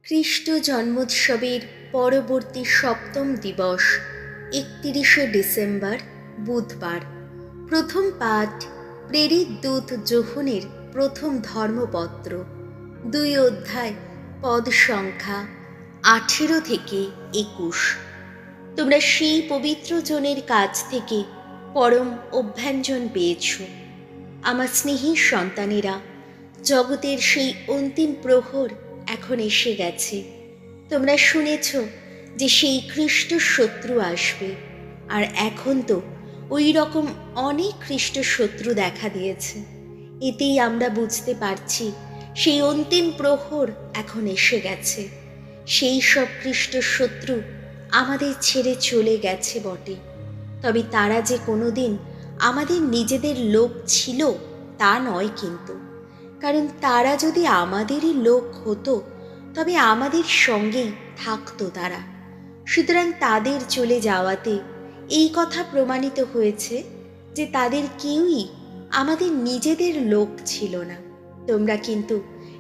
খ্রিস্ট জন্মোৎসবের পরবর্তী সপ্তম দিবস 31শে ডিসেম্বর বুধবার। প্রথম পাঠ প্রেরিত দূত যোহনের প্রথম ধর্মপত্র, 2 অধ্যায়, পদ সংখ্যা 18 থেকে 21। তোমরা সেই পবিত্র জনের কাছ থেকে পরম অভ্যঞ্জন পেয়েছ। আমার স্নেহী সন্তানেরা, জগতের সেই অন্তিম প্রহর এখন এসে গেছে। তোমরা শুনেছ যে সেই খ্রিস্ট শত্রু আসবে, আর এখন তো ওই রকম অনেক খ্রিস্ট শত্রু দেখা দিয়েছে। এতেই আমরা বুঝতে পারছি সেই অন্তিম প্রহর এখন এসে গেছে। সেই সব খ্রিস্ট শত্রু আমাদের ছেড়ে চলে গেছে বটে, তবে তারা যে কোনোদিন আমাদের নিজেদের লোক ছিল তা নয় কিন্তু। কারণ তারা যদি আমাদেরই লোক হতো তবে আমাদের সঙ্গেই থাকতো তারা। সুতরাং তাদের চলে যাওয়াতে এই কথা প্রমাণিত হয়েছে যে তাদের কেউই আমাদের নিজেদের লোক ছিল না। তোমরা কিন্তু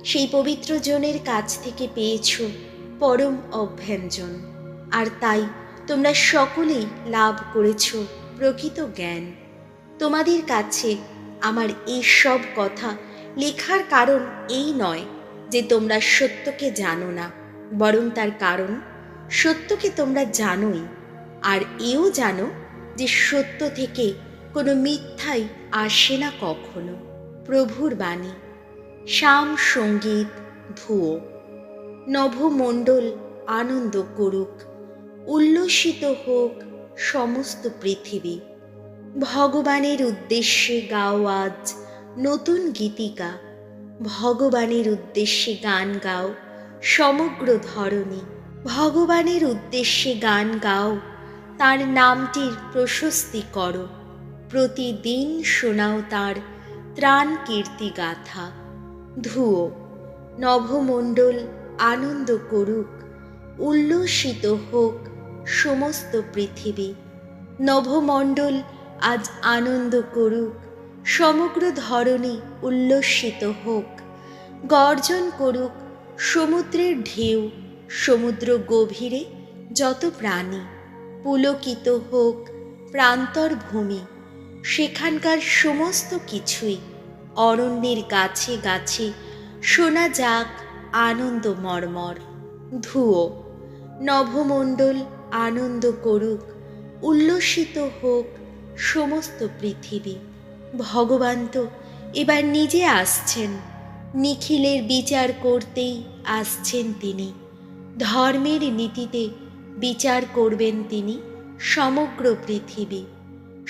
সেই পবিত্র জনের কাছ থেকে পেয়েছ পরম অভ্যঞ্জন, আর তাই তোমরা সকলেই লাভ করেছ প্রকৃত জ্ঞান। তোমাদের কাছে আমার এই সব কথা লেখার কারণ এই নয় যে তোমরা সত্যকে জানো না, বরং তার কারণ সত্যকে তোমরা জানোই, আর এও জানো যে সত্য থেকে কোনো মিথ্যাই আসে না কখনো। প্রভুর বাণী। শাম সঙ্গীত ধুয়ো। নভমণ্ডল আনন্দ করুক, উল্লসিত হোক সমস্ত পৃথিবী। ভগবানের উদ্দেশ্যে গাও আজ নতুন গীতিকা। ভগবানের উদ্দেশ্যে গান গাও সমগ্র ধরণী। ভগবানের উদ্দেশ্যে গান গাও, তার নামটির প্রশস্তি করো। প্রতিদিন শোনাও তার ত্রাণ কীর্তি গাথা। ধুয়ো। নভমণ্ডল আনন্দ করুক, উল্লসিত হোক সমস্ত পৃথিবী। নভমণ্ডল আজ আনন্দ করুক, সমগ্র ধরণী উল্লসিত হোক। গর্জন করুক সমুদ্রের ঢেউ, সমুদ্র গভীরে যত প্রাণী। পুলকিত হোক প্রান্তর ভূমি, সেখানকার সমস্ত কিছুই। অরণ্যের গাছে গাছে শোনা যাক আনন্দ মর্মর। ধুয়ো। নভমণ্ডল আনন্দ করুক, উল্লসিত হোক সমস্ত পৃথিবী। ভগবান তো এবার নিজে আসছেন, নিখিলের বিচার করতেই আসছেন তিনি। ধর্মের নীতিতে বিচার করবেন তিনি সমগ্র পৃথিবী।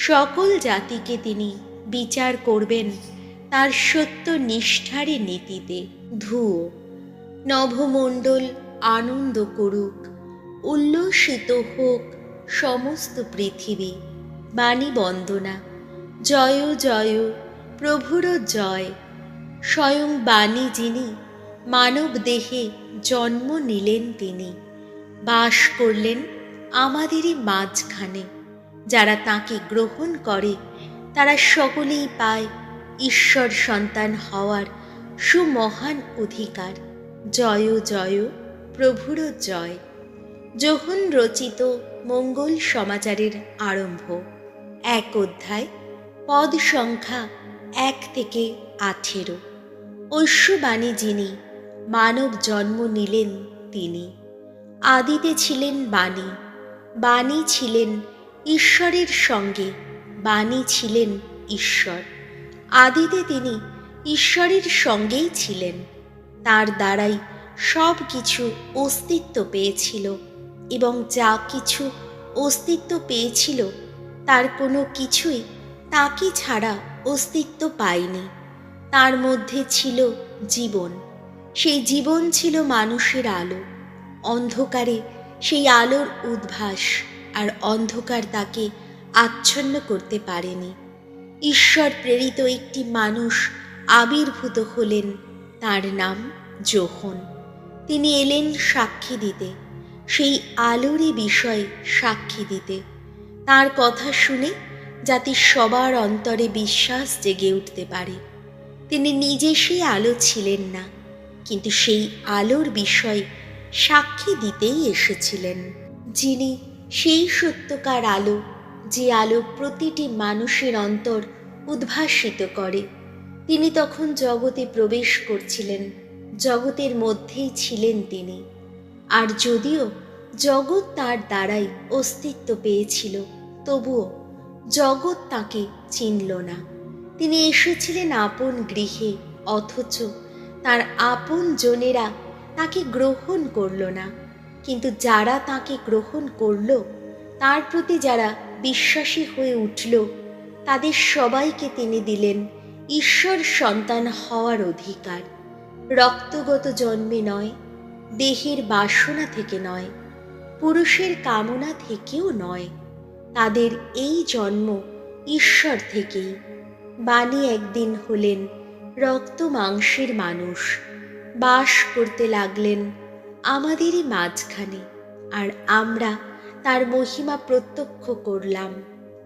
সকল জাতিকে তিনি বিচার করবেন তার সত্য নিষ্ঠারে নীতিতে। ধুয়ো। নভমণ্ডল আনন্দ করুক, উল্লসিত হোক সমস্ত পৃথিবী। বাণী বন্দনা। জয় জয় প্রভুর জয়। স্বয়ং বাণী যিনি, মানব দেহে জন্ম নিলেন তিনি। বাস করলেন আমাদেরই মাঝখানে। যারা তাঁকে গ্রহণ করে তারা সকলেই পায় ঈশ্বর সন্তান হওয়ার সুমহান অধিকার। জয় জয় প্রভুর জয়। যোহন রচিত মঙ্গল সমাচারের আরম্ভ, 1 অধ্যায়, পদ সংখ্যা 1 থেকে 18। ঐশ্ববাণী যিনি, মানব জন্ম নিলেন তিনি। আদিতে ছিলেন বাণী, বাণী ছিলেন ঈশ্বরের সঙ্গে, বাণী ছিলেন ঈশ্বর। আদিতে তিনি ঈশ্বরের সঙ্গেই ছিলেন। তার দ্বারাই সব কিছু অস্তিত্ব পেয়েছিল, এবং যা কিছু অস্তিত্ব পেয়েছিল তার কোনো কিছুই তাকে ছাড়া অস্তিত্ব পায়নি। তার মধ্যে ছিল জীবন, সেই জীবন ছিল মানুষের আলো। অন্ধকারে সেই আলোর উদ্ভাস, আর অন্ধকার তাকে আচ্ছন্ন করতে পারেনি। ঈশ্বর প্রেরিত একটি মানুষ আবির্ভূত হলেন, তার নাম যোহন। তিনি এলেন সাক্ষী দিতে, সেই আলোরই বিষয়ে সাক্ষী দিতে। তার কথা শুনে যাতে সবার অন্তরে বিশ্বাস জেগে উঠতে পারে। তিনি নিজে সেই আলো ছিলেন না, কিন্তু সেই আলোর বিষয়ে সাক্ষী দিতেই এসেছিলেন, যিনি সেই সত্যকার আলো, যে আলো প্রতিটি মানুষের অন্তর উদ্ভাসিত করে। তিনি তখন জগতে প্রবেশ করছিলেন, জগতের মধ্যেই ছিলেন তিনি। আর যদিও জগৎ তার দ্বারাই অস্তিত্ব পেয়েছিল, তবুও জগৎ তাকে চিনল না। তিনি এসেছিলেন আপন গৃহে, অথচ তার আপন জনেরা তাকে গ্রহণ করল না। কিন্তু যারা তাকে গ্রহণ করল, তার প্রতি যারা বিশ্বাসী হয়ে উঠল, তাদের সবাইকে তিনি দিলেন ঈশ্বর সন্তান হওয়ার অধিকার। রক্তগত জন্মে নয়, দেহের বাসনা থেকে নয়, পুরুষের কামনা থেকেও নয়, তাদের এই জন্ম ঈশ্বর থেকেই। বাণী একদিন হলেন রক্ত মাংসের মানুষ, বাস করতে লাগলেন আমাদেরই মাঝখানে, আর আমরা তার মহিমা প্রত্যক্ষ করলাম।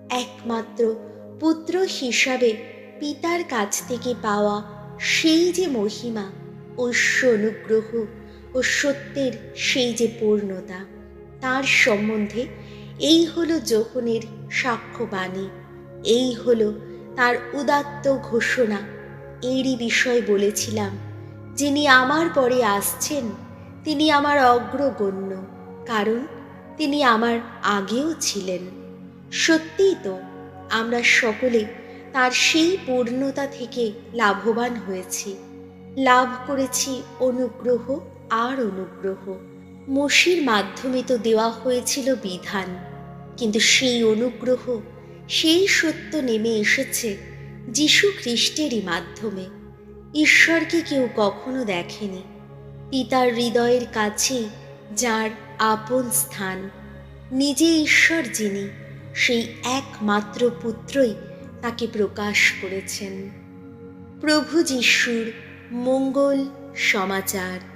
একমাত্র পুত্র হিসাবে পিতার কাছ থেকে পাওয়া সেই যে মহিমা, ঐশ্য অনুগ্রহ ও সত্যের সেই যে পূর্ণতা, তার সম্বন্ধে এই হলো যোহনের সাক্ষ্যবাণী, এই হলো তার উদাত্ত ঘোষণা। এরই বিষয় বলেছিলাম, যিনি আমার পরে আসছেন তিনি আমার অগ্রগণ্য, কারণ তিনি আমার আগেও ছিলেন। সত্যিই তো, আমরা সকলে তার সেই পূর্ণতা থেকে লাভবান হয়েছি, লাভ করেছি অনুগ্রহ আর অনুগ্রহ। মসির মাধ্যমে তো দেওয়া হয়েছিল বিধান, কিন্তু সেই অনুগ্রহ, সেই সত্য নেমে এসেছে যীশু খ্রিস্টেরই মাধ্যমে। ঈশ্বরকে কেউ কখনো দেখেনি, পিতার হৃদয়ের কাছে যার আপন স্থান, নিজে ঈশ্বর যিনি, সেই একমাত্র পুত্রই তাকে প্রকাশ করেছেন। প্রভু যীশুর মঙ্গল সমাচার।